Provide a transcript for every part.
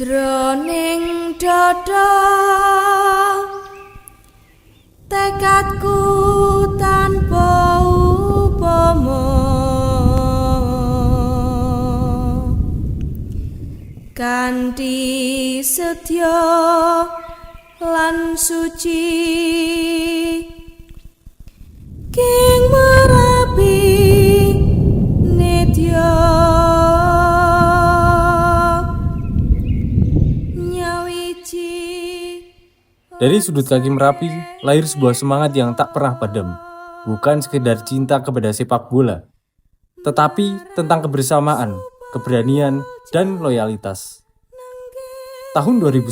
Jroning dada tekadku tanpa upama kanthi setya lan suci king merapi nedya. Dari sudut kaki Merapi, lahir sebuah semangat yang tak pernah padam. Bukan sekedar cinta kepada sepak bola, tetapi tentang kebersamaan, keberanian, dan loyalitas. Tahun 2010,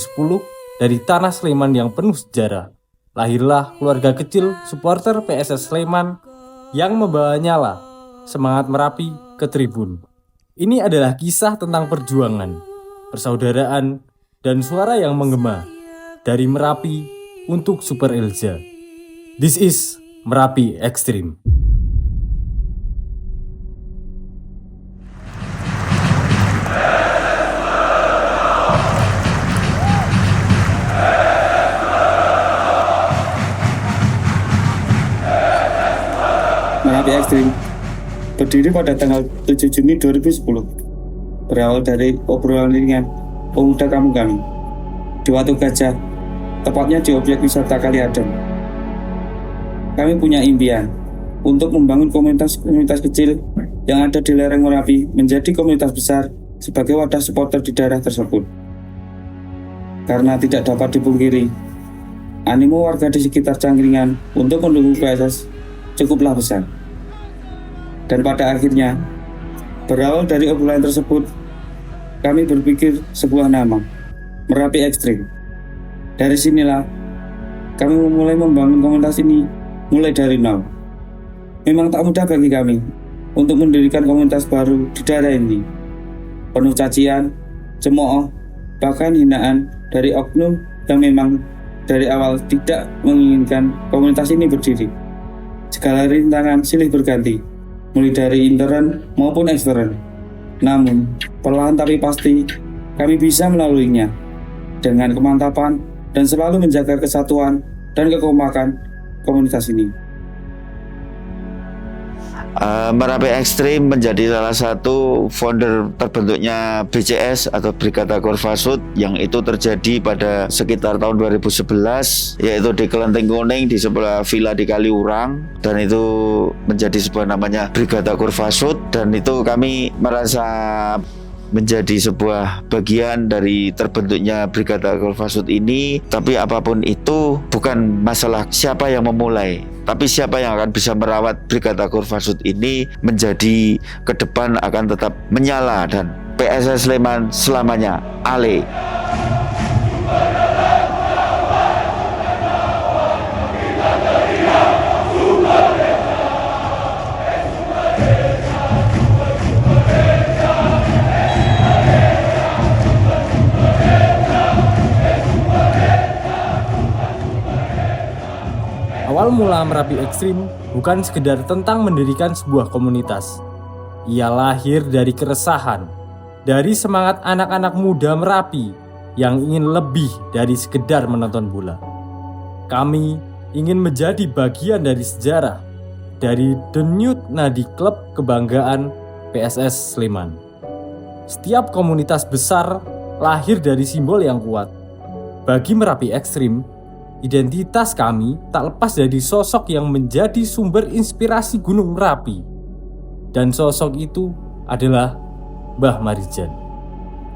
dari tanah Sleman yang penuh sejarah, lahirlah keluarga kecil supporter PSS Sleman yang membawa nyala semangat Merapi ke tribun. Ini adalah kisah tentang perjuangan, persaudaraan, dan suara yang menggema. Dari Merapi untuk Super Elza. This is Merapi Extreme. Merapi Extreme berdiri pada tanggal 7 Juni 2010. Berawal dari obrolan ringan pemuda kampung kami di Watu Gajah, tepatnya di objek wisata Kali Adem. Kami punya impian untuk membangun komunitas kecil yang ada di lereng Merapi menjadi komunitas besar sebagai wadah supporter di daerah tersebut. Karena tidak dapat dipungkiri, animo warga di sekitar Cangkringan untuk mendukung PSS cukuplah besar. Dan pada akhirnya, berawal dari obrolan tersebut, kami berpikir sebuah nama, Merapi Extreme. Dari sinilah kami memulai membangun komunitas ini mulai dari nol. Memang tak mudah bagi kami untuk mendirikan komunitas baru di daerah ini. Penuh cacian, cemooh, bahkan hinaan dari oknum yang memang dari awal tidak menginginkan komunitas ini berdiri. Segala rintangan silih berganti, mulai dari intern maupun ekstern. Namun, perlahan tapi pasti kami bisa melaluinya dengan kemantapan dan selalu menjaga kesatuan dan kekompakan komunitas ini. Merapi Extreme menjadi salah satu founder terbentuknya BCS atau Brigada Korfasud yang itu terjadi pada sekitar tahun 2011, yaitu di Kelenteng Kuning di sebelah villa di Kaliurang, dan itu menjadi sebuah namanya Brigada Korfasud, dan itu kami merasa menjadi sebuah bagian dari terbentuknya Brigada Korfasud ini. Tapi apapun itu bukan masalah siapa yang memulai, tapi siapa yang akan bisa merawat Brigada Korfasud ini menjadi ke depan akan tetap menyala dan PSS Sleman selamanya ale. Awal mula Merapi Extreme bukan sekedar tentang mendirikan sebuah komunitas. Ia lahir dari keresahan, dari semangat anak-anak muda Merapi yang ingin lebih dari sekedar menonton bola. Kami ingin menjadi bagian dari sejarah, dari denyut nadi klub kebanggaan PSS Sleman. Setiap komunitas besar lahir dari simbol yang kuat. Bagi Merapi Extreme, identitas kami tak lepas dari sosok yang menjadi sumber inspirasi Gunung Merapi. Dan sosok itu adalah Mbah Marijan.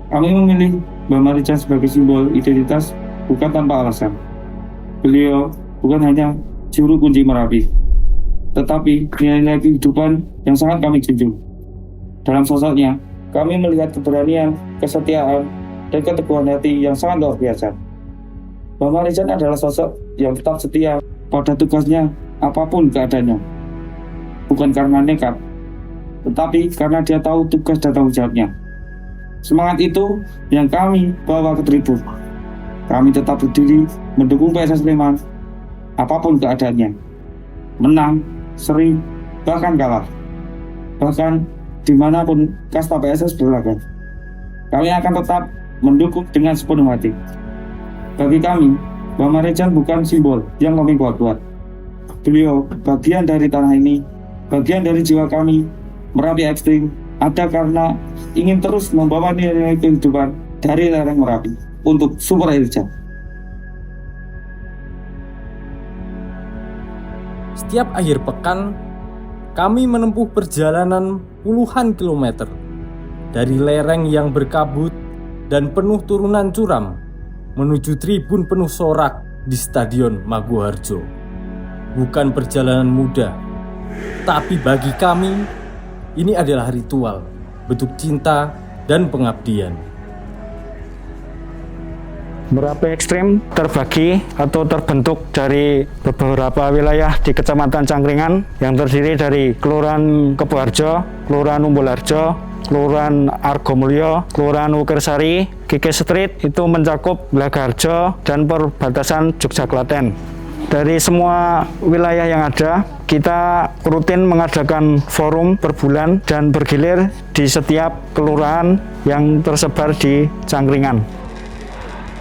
Kami memilih Mbah Marijan sebagai simbol identitas bukan tanpa alasan. Beliau bukan hanya juru kunci Merapi, tetapi nilai-nilai kehidupan yang sangat kami junjung. Dalam sosoknya, kami melihat keberanian, kesetiaan, dan keteguhan hati yang sangat luar biasa. Mbah Marijan adalah sosok yang tetap setia pada tugasnya apapun keadaannya. Bukan karena nekat, tetapi karena dia tahu tugas dan tanggung jawabnya. Semangat itu yang kami bawa ke tribun. Kami tetap berdiri mendukung PSS Sleman apapun keadaannya. Menang, seri, bahkan kalah. Bahkan dimanapun kasta PSS berlaga. Kami akan tetap mendukung dengan sepenuh hati. Bagi kami, Mbah Marejan bukan simbol yang kami buat-buat. Beliau bagian dari tanah ini, bagian dari jiwa kami. Merapi Ekstrim ada karena ingin terus membawa nilai kehidupan dari lereng Merapi untuk Sumber Irja. Setiap akhir pekan, kami menempuh perjalanan puluhan kilometer dari lereng yang berkabut dan penuh turunan curam menuju tribun penuh sorak di Stadion Maguwoharjo. Bukan perjalanan mudah, tapi bagi kami ini adalah ritual, bentuk cinta dan pengabdian. Merapi Ekstrim terbagi atau terbentuk dari beberapa wilayah di Kecamatan Cangkringan yang terdiri dari Kelurahan Keboharjo, Kelurahan Umbulharjo, Kelurahan Argomulyo, Kelurahan Wukirsari, Kikis Street itu mencakup Blagaharjo dan perbatasan Jogja Klaten. Dari semua wilayah yang ada, kita rutin mengadakan forum per bulan dan bergilir di setiap kelurahan yang tersebar di Cangkringan.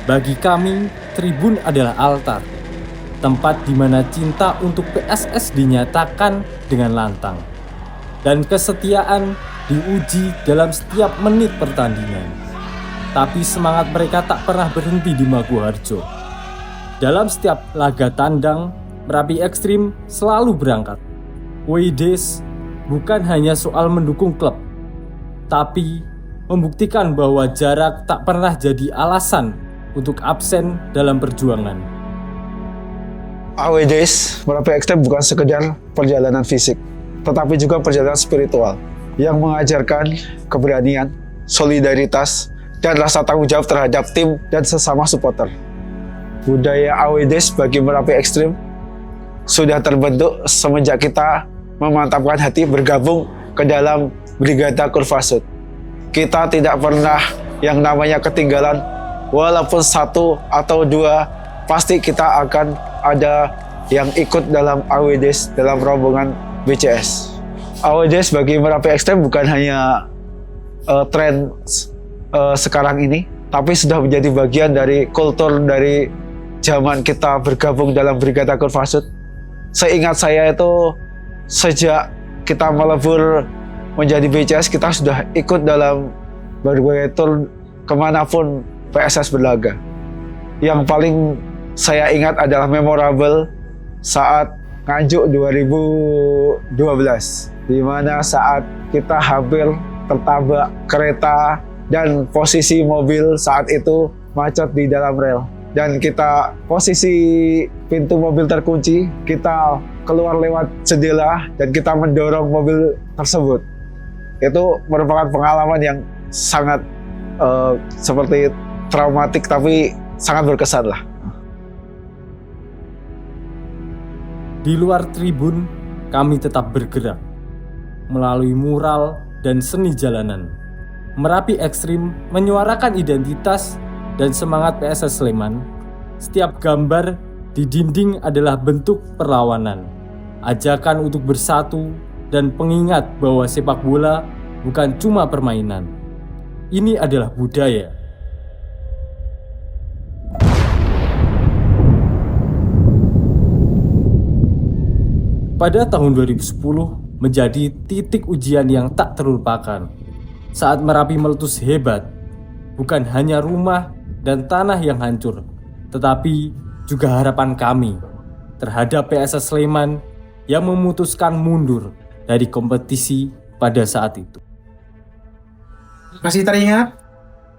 Bagi kami, tribun adalah altar, tempat di mana cinta untuk PSS dinyatakan dengan lantang, dan kesetiaan diuji dalam setiap menit pertandingan. Tapi semangat mereka tak pernah berhenti di Maguwoharjo. Dalam setiap laga tandang, Merapi Ekstrim selalu berangkat. Away days bukan hanya soal mendukung klub, tapi membuktikan bahwa jarak tak pernah jadi alasan untuk absen dalam perjuangan. Away days Merapi Ekstrim bukan sekedar perjalanan fisik, tetapi juga perjalanan spiritual yang mengajarkan keberanian, solidaritas, dan rasa tanggung jawab terhadap tim dan sesama supporter. Budaya away days bagi Merapi Ekstrim sudah terbentuk semenjak kita memantapkan hati bergabung ke dalam Brigada Kurvasud. Kita tidak pernah yang namanya ketinggalan. Walaupun satu atau dua, pasti kita akan ada yang ikut dalam away days dalam rombongan BCS. Away days bagi Merapi Ekstrim bukan hanya tren sekarang ini, tapi sudah menjadi bagian dari kultur dari zaman kita bergabung dalam Brigada Kurvasud. Seingat saya itu sejak kita melebur menjadi BCS, kita sudah ikut dalam berbagai tour kemanapun PSS berlaga. Yang paling saya ingat adalah memorable saat Nganjuk 2012, di mana saat kita hampir tertabrak kereta dan posisi mobil saat itu macet di dalam rel. Dan kita posisi pintu mobil terkunci, kita keluar lewat jendela dan kita mendorong mobil tersebut. Itu merupakan pengalaman yang sangat seperti traumatik tapi sangat berkesan lah. Di luar tribun, kami tetap bergerak melalui mural dan seni jalanan. Merapi Ekstrim menyuarakan identitas dan semangat PSS Sleman. Setiap gambar di dinding adalah bentuk perlawanan, ajakan untuk bersatu, dan pengingat bahwa sepak bola bukan cuma permainan. Ini adalah budaya. Pada tahun 2010 menjadi titik ujian yang tak terlupakan. Saat Merapi meletus hebat, bukan hanya rumah dan tanah yang hancur, tetapi juga harapan kami terhadap PSS Sleman yang memutuskan mundur dari kompetisi pada saat itu. Masih teringat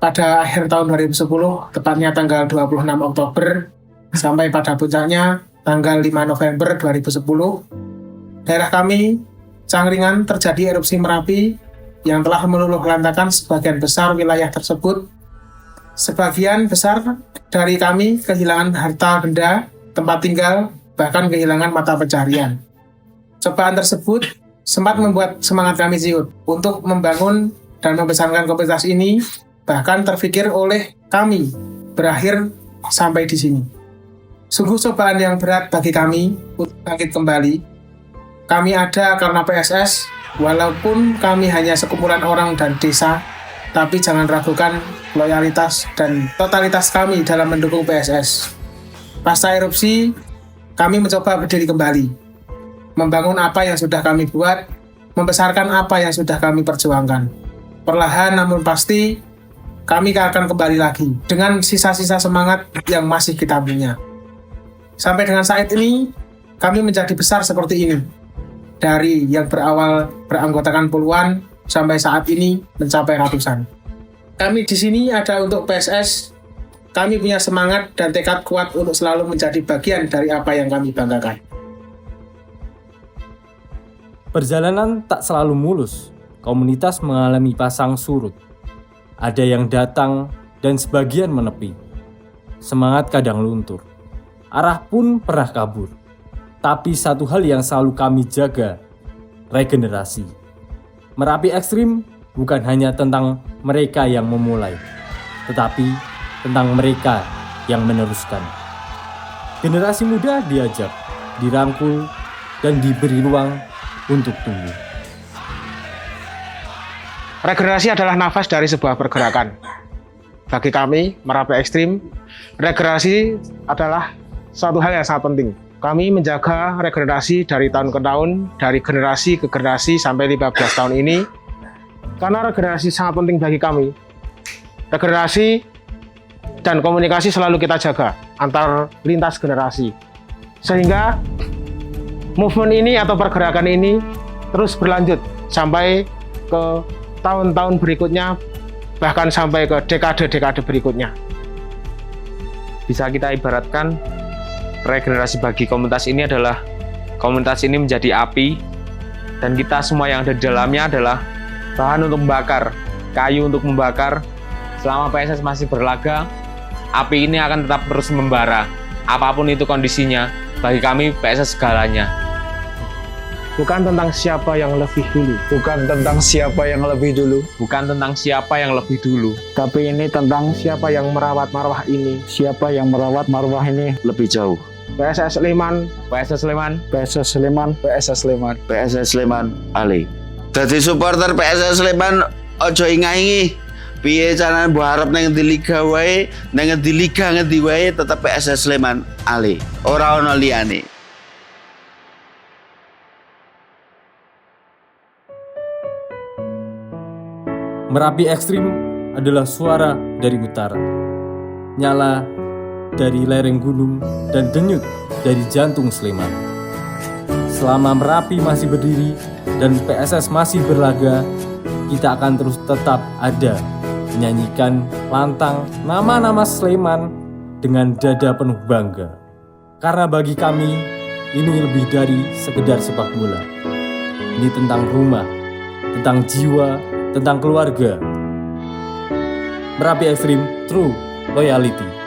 pada akhir tahun 2010, tepatnya tanggal 26 Oktober sampai pada puncaknya tanggal 5 November 2010, daerah kami, Cangkringan, terjadi erupsi Merapi yang telah meluluh lantakan sebagian besar wilayah tersebut. Sebagian besar dari kami kehilangan harta benda, tempat tinggal, bahkan kehilangan mata pencaharian. Cobaan tersebut sempat membuat semangat kami ciut untuk membangun dan membesarkan komunitas ini, bahkan terpikir oleh kami berakhir sampai di sini. Sungguh cobaan yang berat bagi kami untuk bangkit kembali. Kami ada karena PSS, walaupun kami hanya sekumpulan orang dan desa, tapi jangan ragukan loyalitas dan totalitas kami dalam mendukung PSS. Pasca erupsi, kami mencoba berdiri kembali, membangun apa yang sudah kami buat, membesarkan apa yang sudah kami perjuangkan. Perlahan namun pasti, kami akan kembali lagi dengan sisa-sisa semangat yang masih kita punya. Sampai dengan saat ini, kami menjadi besar seperti ini. Dari yang berawal beranggotakan puluhan, sampai saat ini mencapai ratusan. Kami di sini ada untuk PSS. Kami punya semangat dan tekad kuat untuk selalu menjadi bagian dari apa yang kami banggakan. Perjalanan tak selalu mulus. Komunitas mengalami pasang surut. Ada yang datang dan sebagian menepi. Semangat kadang luntur. Arah pun pernah kabur. Tapi satu hal yang selalu kami jaga, regenerasi. Merapi Ekstrim bukan hanya tentang mereka yang memulai, tetapi tentang mereka yang meneruskan. Generasi muda diajak, dirangkul, dan diberi ruang untuk tumbuh. Regenerasi adalah nafas dari sebuah pergerakan. Bagi kami, Merapi Ekstrim, regenerasi adalah suatu hal yang sangat penting. Kami menjaga regenerasi dari tahun ke tahun, dari generasi ke generasi sampai 15 tahun ini, karena regenerasi sangat penting bagi kami. Regenerasi dan komunikasi selalu kita jaga antar lintas generasi, sehingga movement ini atau pergerakan ini terus berlanjut sampai ke tahun-tahun berikutnya, bahkan sampai ke dekade-dekade berikutnya. Bisa kita ibaratkan, regenerasi bagi komunitas ini adalah komunitas ini menjadi api, dan kita semua yang ada di dalamnya adalah bahan untuk membakar, kayu untuk membakar. Selama PSS masih berlaga, api ini akan tetap terus membara. Apapun itu kondisinya, bagi kami PSS segalanya. Bukan tentang siapa yang lebih dulu, Bukan tentang siapa yang lebih dulu, Bukan tentang siapa yang lebih dulu, Tapi ini tentang siapa yang merawat marwah ini. siapa yang merawat marwah ini. Lebih jauh. PSS Sleman, PSS Sleman, PSS Sleman, PSS Sleman. PSS Sleman Ale. Dadi supporter PSS Sleman ojo ingai-ingi. Piye carane mbok arep nang ngendi liga wae, nang ngendi liga ngendi wae tetep PSS Sleman Ale. Ora ono liyane. Merapi Ekstrim adalah suara dari utara, nyala dari lereng gunung, dan denyut dari jantung Sleman. Selama Merapi masih berdiri dan PSS masih berlaga, kita akan terus tetap ada, menyanyikan lantang nama-nama Sleman dengan dada penuh bangga. Karena bagi kami, ini lebih dari sekedar sepak bola. Ini tentang rumah, tentang jiwa, tentang keluarga. Merapi Ekstrim, true loyalty.